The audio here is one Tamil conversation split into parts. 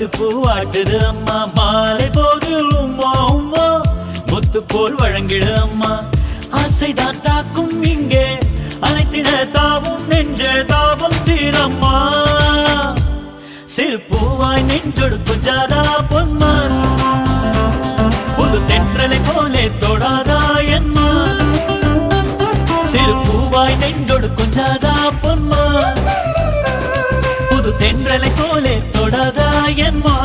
பட்டு பூவாட்டுது அம்மா மாலை போது உம்மா உம்மா முத்து போல் வழங்கிடு அம்மா ஆசைதான் தாக்கும் இங்கே அனைத்திட தாவும் நெஞ்ச தாபம் தீரம்மா சிறு பூவாய் நெஞ்சொடு கொஞ்சாதா பொன்மான் புது தென்றலை போலே தொடாதா என்மா சிறு பூவாய் நெஞ்சொடு கொஞ்சாதா பொன்மான் புது தென்றலை போலே தொடாதா என்மா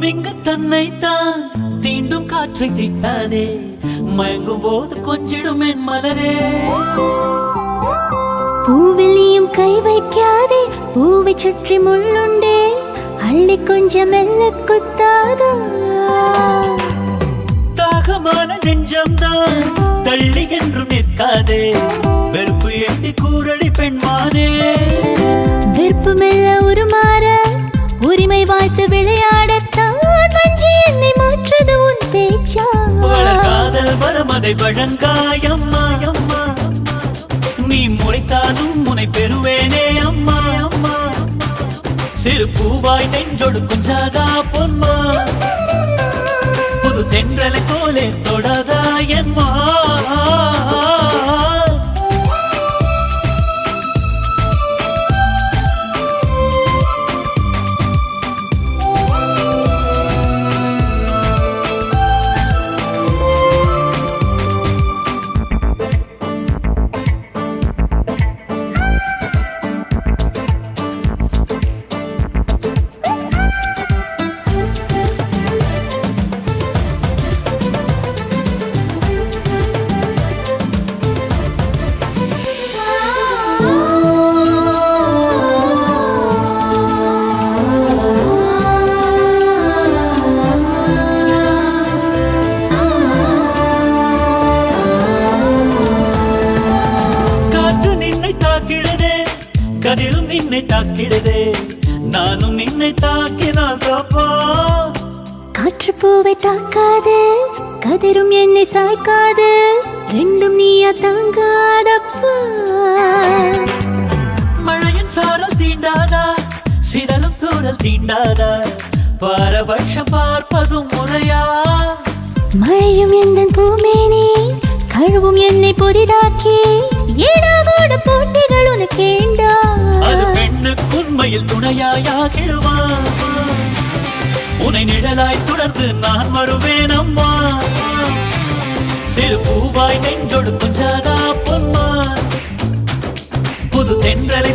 இங்கு தன்னைத்தான் தீண்டும் காற்றை திட்டாதே மயங்கும் போது கொஞ்சிடும் என் மலரே பூவிலியும் கை வைக்காதே பூவை சுற்றி முள்ளுண்டே அள்ளி கொஞ்சம் மெல்ல குத்தாதா தாகமான நெஞ்சம்தான் தள்ளி என்றும் நிற்காதே வெறுப்பு எட்டி கூரடி பெண்மானே வெறுப்பு மெல்ல உருமாற உரிமை வாய்த்து விளையாடத்தான் வஞ்சி என்னை மாற்றது உன் பேச்சா காதல் வரம் அதை வழங்காயம்மா அம்மா நீ முறைத்தாலும் முனை பெறுவேனே அம்மா அம்மா சிறு பூவாய் நெஞ்சொடு கொஞ்சாதா பொன்மா புது தென்றலை போலே தொடாதா என்மா கதிரும் நின்னை தாக்கிடுதே நானும் நின்னை தாக்கினால் தப்பா காற்று பூவை தாக்காது கதிரும் என்னை சாய்க்காது ரெண்டும் நீயா தாங்காதப்பா மழையின் சாரல் தீண்டாதா சிதலும் தூரல் தீண்டாதா பாரபட்சம் பார்ப்பதும் முறையா மழையும் எந்த பூமேனி கழுவும் என்னை புதிதாக்கி ஏடாவோட போட்டிகள் உனக்கேண்டா அது பெண்ணுக்கு உண்மையில் துணையாயாகிடுமா உன்னை நிழலாய் தொடர்ந்து நான் வருவேன் அம்மா சிறு பூவாய் நெஞ்சொடு கொஞ்சாதா பொன்மா புது தென்றலை